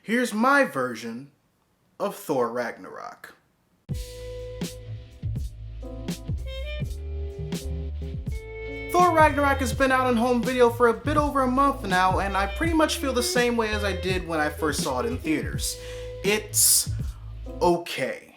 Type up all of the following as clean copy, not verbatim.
Here's my version of Thor Ragnarok. Thor Ragnarok has been out on home video for a bit over a month now, and I pretty much feel the same way as I did when I first saw it in theaters. It's okay.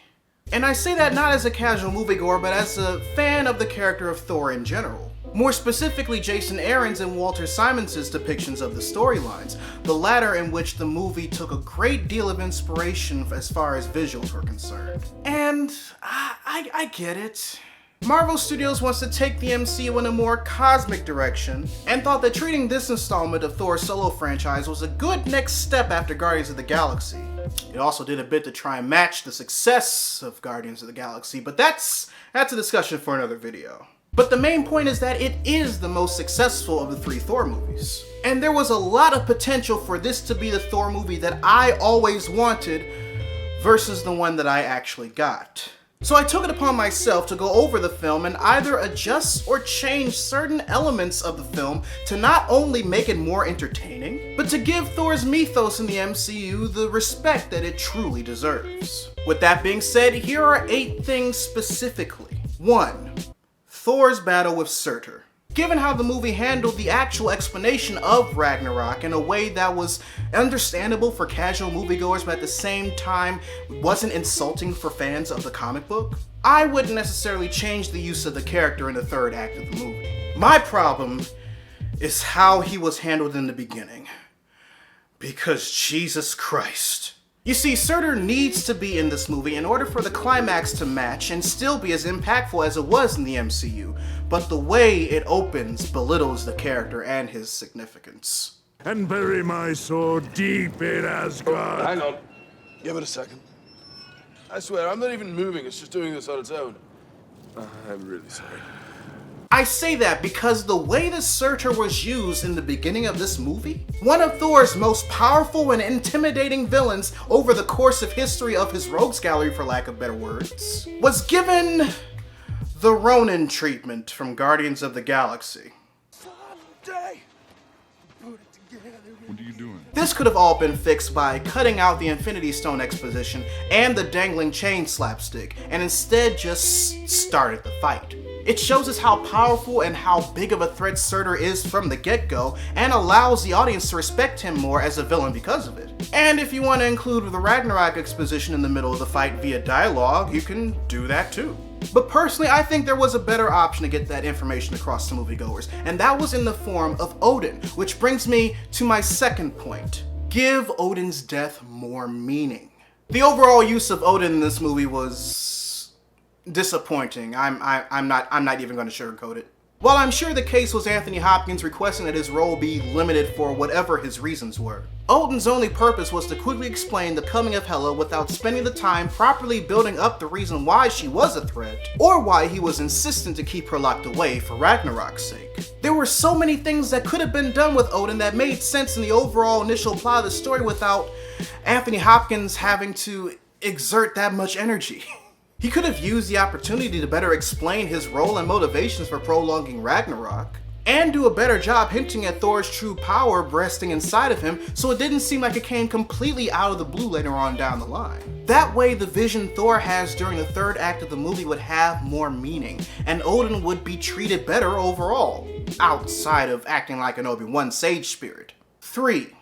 And I say that not as a casual moviegoer, but as a fan of the character of Thor in general. More specifically, Jason Aaron's and Walter Simons's depictions of the storylines, the latter in which the movie took a great deal of inspiration as far as visuals were concerned. And I get it. Marvel Studios wants to take the MCU in a more cosmic direction, and thought that treating this installment of Thor's solo franchise was a good next step after Guardians of the Galaxy. It also did a bit to try and match the success of Guardians of the Galaxy, but that's a discussion for another video. But the main point is that it is the most successful of the three Thor movies. And there was a lot of potential for this to be the Thor movie that I always wanted versus the one that I actually got. So I took it upon myself to go over the film and either adjust or change certain elements of the film to not only make it more entertaining, but to give Thor's mythos in the MCU the respect that it truly deserves. With that being said, here are 8 things specifically. 1. Thor's battle with Surtur. Given how the movie handled the actual explanation of Ragnarok in a way that was understandable for casual moviegoers but at the same time wasn't insulting for fans of the comic book, I wouldn't necessarily change the use of the character in the third act of the movie. My problem is how he was handled in the beginning. Because Jesus Christ. You see, Surtur needs to be in this movie in order for the climax to match and still be as impactful as it was in the MCU, but the way it opens belittles the character and his significance. And bury my sword deep in Asgard. Oh, hang on. Give it a second. I swear, I'm not even moving, it's just doing this on its own. I'm really sorry. I say that because the way the Surtur was used in the beginning of this movie, one of Thor's most powerful and intimidating villains over the course of history of his rogues gallery, for lack of better words, was given the Ronin treatment from Guardians of the Galaxy. Someday, put it together. What are you doing? This could have all been fixed by cutting out the Infinity Stone exposition and the dangling chain slapstick, and instead just started the fight. It shows us how powerful and how big of a threat Surtur is from the get-go, and allows the audience to respect him more as a villain because of it. And if you want to include the Ragnarok exposition in the middle of the fight via dialogue, you can do that too. But personally, I think there was a better option to get that information across to moviegoers, and that was in the form of Odin, which brings me to my second point. Give Odin's death more meaning. The overall use of Odin in this movie was disappointing. I'm not even going to sugarcoat it. While I'm sure the case was Anthony Hopkins requesting that his role be limited for whatever his reasons were, Odin's only purpose was to quickly explain the coming of Hela without spending the time properly building up the reason why she was a threat, or why he was insistent to keep her locked away for Ragnarok's sake. There were so many things that could have been done with Odin that made sense in the overall initial plot of the story without Anthony Hopkins having to exert that much energy. He could have used the opportunity to better explain his role and motivations for prolonging Ragnarok, and do a better job hinting at Thor's true power resting inside of him so it didn't seem like it came completely out of the blue later on down the line. That way, the vision Thor has during the third act of the movie would have more meaning, and Odin would be treated better overall, outside of acting like an Obi-Wan sage spirit. 3.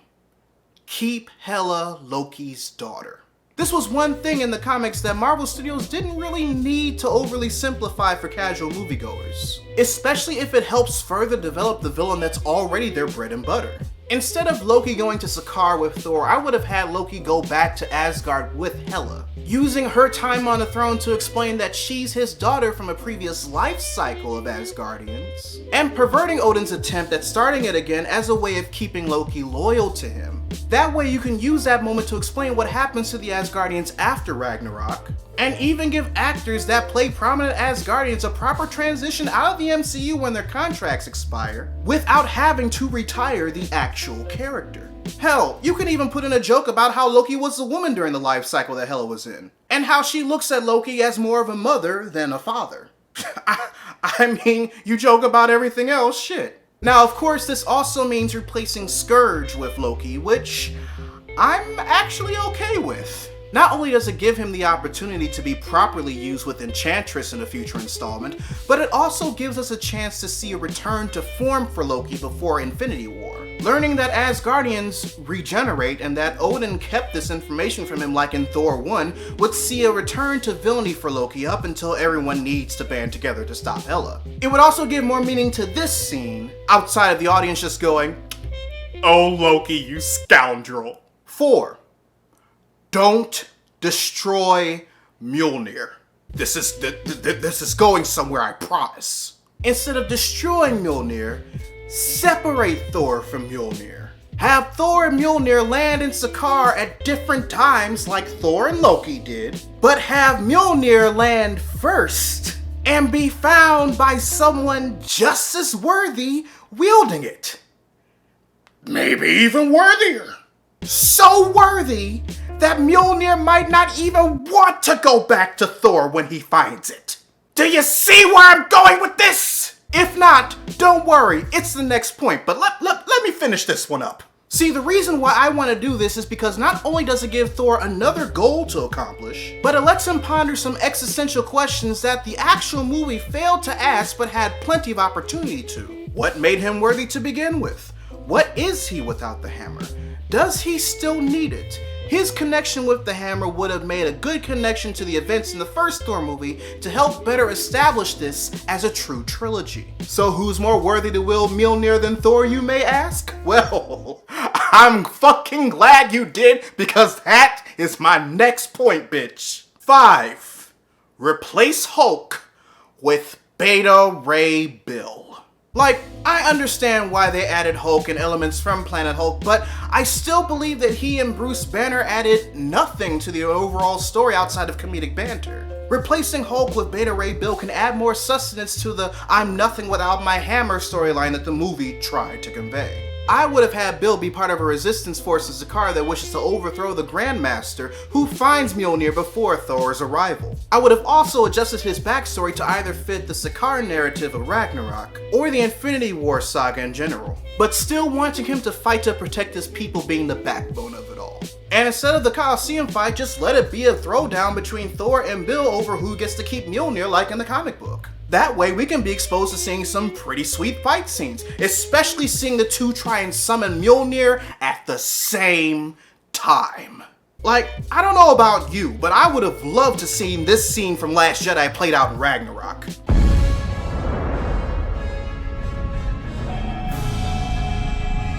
Keep Hela Loki's daughter. This was one thing in the comics that Marvel Studios didn't really need to overly simplify for casual moviegoers, especially if it helps further develop the villain that's already their bread and butter. Instead of Loki going to Sakaar with Thor, I would have had Loki go back to Asgard with Hela, using her time on the throne to explain that she's his daughter from a previous life cycle of Asgardians, and perverting Odin's attempt at starting it again as a way of keeping Loki loyal to him. That way you can use that moment to explain what happens to the Asgardians after Ragnarok, and even give actors that play prominent Asgardians a proper transition out of the MCU when their contracts expire, without having to retire the actual character. Hell, you can even put in a joke about how Loki was a woman during the life cycle that Hela was in, and how she looks at Loki as more of a mother than a father. I mean, you joke about everything else, shit. Now, of course, this also means replacing Scourge with Loki, which I'm actually okay with. Not only does it give him the opportunity to be properly used with Enchantress in a future installment, but it also gives us a chance to see a return to form for Loki before Infinity War. Learning that Asgardians regenerate and that Odin kept this information from him like in Thor 1 would see a return to villainy for Loki up until everyone needs to band together to stop Hela. It would also give more meaning to this scene, outside of the audience just going, "Oh Loki, you scoundrel." 4. Don't destroy Mjolnir. This is going somewhere, I promise. Instead of destroying Mjolnir, separate Thor from Mjolnir. Have Thor and Mjolnir land in Sakaar at different times like Thor and Loki did, but have Mjolnir land first and be found by someone just as worthy wielding it. Maybe even worthier. So worthy that Mjolnir might not even want to go back to Thor when he finds it. Do you see where I'm going with this? If not, don't worry, it's the next point, but let me finish this one up. See, the reason why I want to do this is because not only does it give Thor another goal to accomplish, but it lets him ponder some existential questions that the actual movie failed to ask but had plenty of opportunity to. What made him worthy to begin with? What is he without the hammer? Does he still need it? His connection with the hammer would have made a good connection to the events in the first Thor movie to help better establish this as a true trilogy. So who's more worthy to wield Mjolnir than Thor, you may ask? Well, I'm fucking glad you did, because that is my next point, bitch. 5. Replace Hulk with Beta Ray Bill. Like, I understand why they added Hulk and elements from Planet Hulk, but I still believe that he and Bruce Banner added nothing to the overall story outside of comedic banter. Replacing Hulk with Beta Ray Bill can add more sustenance to the I'm nothing without my hammer storyline that the movie tried to convey. I would have had Bill be part of a resistance force in Sakaar that wishes to overthrow the Grandmaster, who finds Mjolnir before Thor's arrival. I would have also adjusted his backstory to either fit the Sakaar narrative of Ragnarok, or the Infinity War saga in general, but still wanting him to fight to protect his people being the backbone of it all. And instead of the Colosseum fight, just let it be a throwdown between Thor and Bill over who gets to keep Mjolnir like in the comic book. That way we can be exposed to seeing some pretty sweet fight scenes, especially seeing the two try and summon Mjolnir at the same time. Like, I don't know about you, but I would have loved to see this scene from Last Jedi played out in Ragnarok.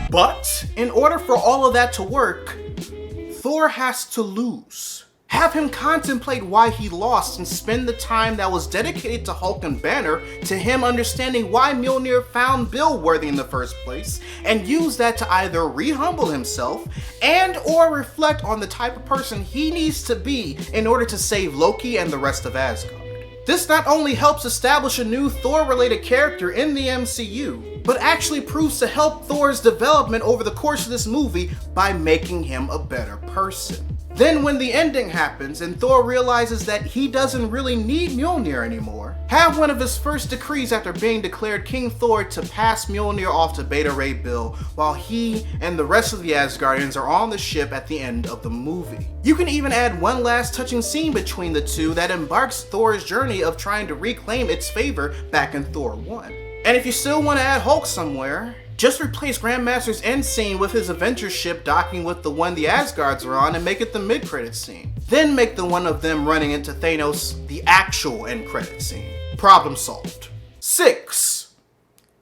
But in order for all of that to work, Thor has to lose. Have him contemplate why he lost and spend the time that was dedicated to Hulk and Banner to him understanding why Mjolnir found Bill worthy in the first place, and use that to either re-humble himself and or reflect on the type of person he needs to be in order to save Loki and the rest of Asgard. This not only helps establish a new Thor-related character in the MCU, but actually proves to help Thor's development over the course of this movie by making him a better person. Then when the ending happens and Thor realizes that he doesn't really need Mjolnir anymore, have one of his first decrees after being declared King Thor to pass Mjolnir off to Beta Ray Bill while he and the rest of the Asgardians are on the ship at the end of the movie. You can even add one last touching scene between the two that embarks Thor's journey of trying to reclaim its favor back in Thor 1. And if you still want to add Hulk somewhere, just replace Grandmaster's end scene with his Avengers ship docking with the one the Asgards are on and make it the mid-credits scene. Then make the one of them running into Thanos the actual end credit scene. Problem solved. 6.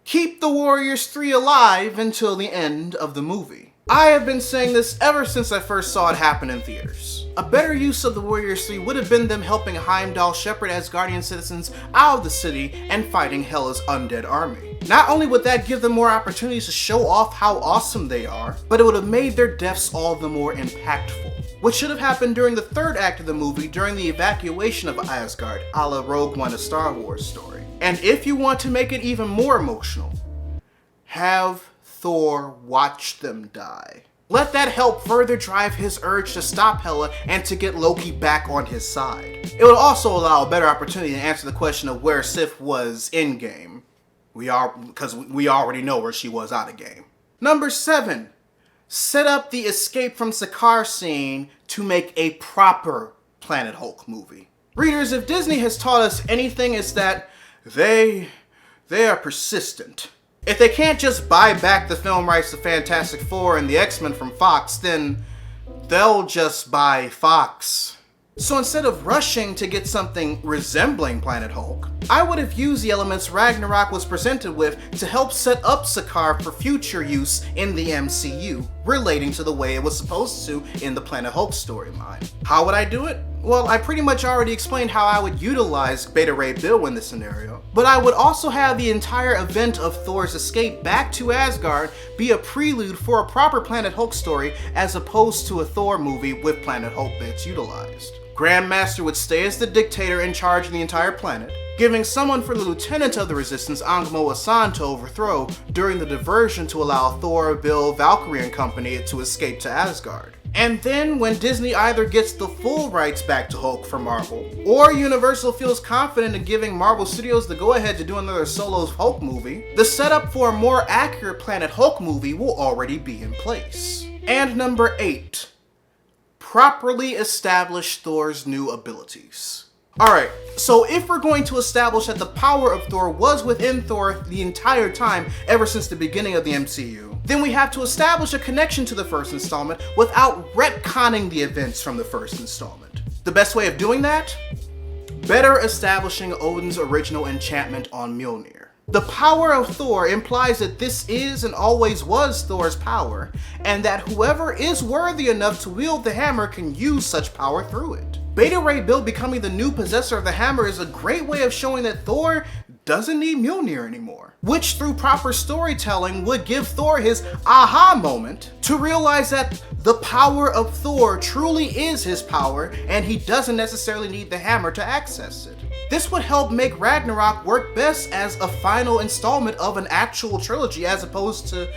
Keep the Warriors 3 alive until the end of the movie. I have been saying this ever since I first saw it happen in theaters. A better use of the Warriors 3 would have been them helping Heimdall shepherd Asgardian citizens out of the city and fighting Hela's undead army. Not only would that give them more opportunities to show off how awesome they are, but it would have made their deaths all the more impactful. Which should have happened during the third act of the movie during the evacuation of Asgard, a la Rogue One, a Star Wars story. And if you want to make it even more emotional, have Thor watch them die. Let that help further drive his urge to stop Hela and to get Loki back on his side. It would also allow a better opportunity to answer the question of where Sif was in-game. Because we already know where she was out of game. Number 7. set up the escape from Sakaar scene to make a proper Planet Hulk movie. Readers, if Disney has taught us anything, it's that they are persistent. If they can't just buy back the film rights to Fantastic Four and the X-Men from Fox, then they'll just buy Fox. So instead of rushing to get something resembling Planet Hulk, I would have used the elements Ragnarok was presented with to help set up Sakaar for future use in the MCU, relating to the way it was supposed to in the Planet Hulk storyline. How would I do it? Well, I pretty much already explained how I would utilize Beta Ray Bill in this scenario, but I would also have the entire event of Thor's escape back to Asgard be a prelude for a proper Planet Hulk story as opposed to a Thor movie with Planet Hulk bits utilized. Grandmaster would stay as the dictator in charge of the entire planet, giving someone for the lieutenant of the resistance, Angmo Asan, to overthrow during the diversion to allow Thor, Bill, Valkyrie and company to escape to Asgard. And then when Disney either gets the full rights back to Hulk from Marvel, or Universal feels confident in giving Marvel Studios the go-ahead to do another solo Hulk movie, the setup for a more accurate Planet Hulk movie will already be in place. And number 8. Properly establish Thor's new abilities. Alright, so if we're going to establish that the power of Thor was within Thor the entire time ever since the beginning of the MCU, then we have to establish a connection to the first installment without retconning the events from the first installment. The best way of doing that? Better establishing Odin's original enchantment on Mjolnir. The power of Thor implies that this is and always was Thor's power, and that whoever is worthy enough to wield the hammer can use such power through it. Beta Ray Bill becoming the new possessor of the hammer is a great way of showing that Thor doesn't need Mjolnir anymore, which through proper storytelling would give Thor his aha moment to realize that the power of Thor truly is his power and he doesn't necessarily need the hammer to access it. This would help make Ragnarok work best as a final installment of an actual trilogy as opposed to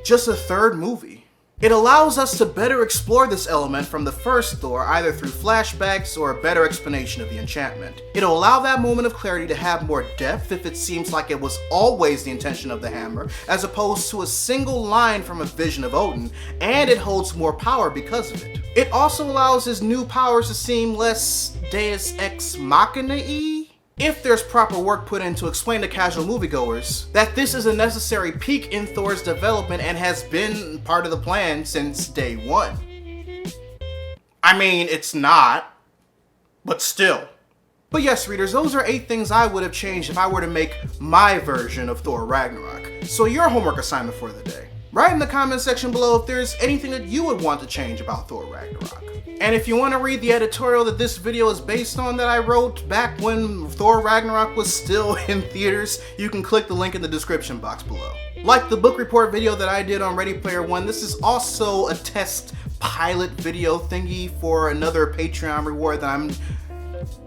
just a third movie. It allows us to better explore this element from the first Thor, either through flashbacks or a better explanation of the enchantment. It'll allow that moment of clarity to have more depth if it seems like it was always the intention of the hammer, as opposed to a single line from a vision of Odin, and it holds more power because of it. It also allows his new powers to seem less Deus Ex Machina-y, if there's proper work put in to explain to casual moviegoers that this is a necessary peak in Thor's development and has been part of the plan since day one. I mean, it's not, but still. But yes, readers, those are 8 things I would have changed if I were to make my version of Thor Ragnarok. So your homework assignment for the day. Write in the comment section below if there's anything that you would want to change about Thor Ragnarok. And if you want to read the editorial that this video is based on that I wrote back when Thor Ragnarok was still in theaters, you can click the link in the description box below. Like the book report video that I did on Ready Player One, this is also a test pilot video thingy for another Patreon reward that I'm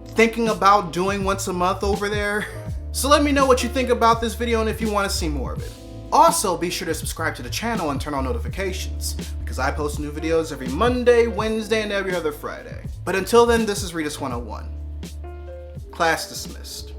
thinking about doing once a month over there. So let me know what you think about this video and if you want to see more of it. Also, be sure to subscribe to the channel and turn on notifications, because I post new videos every Monday, Wednesday, and every other Friday. But until then, this is Readus 101. Class dismissed.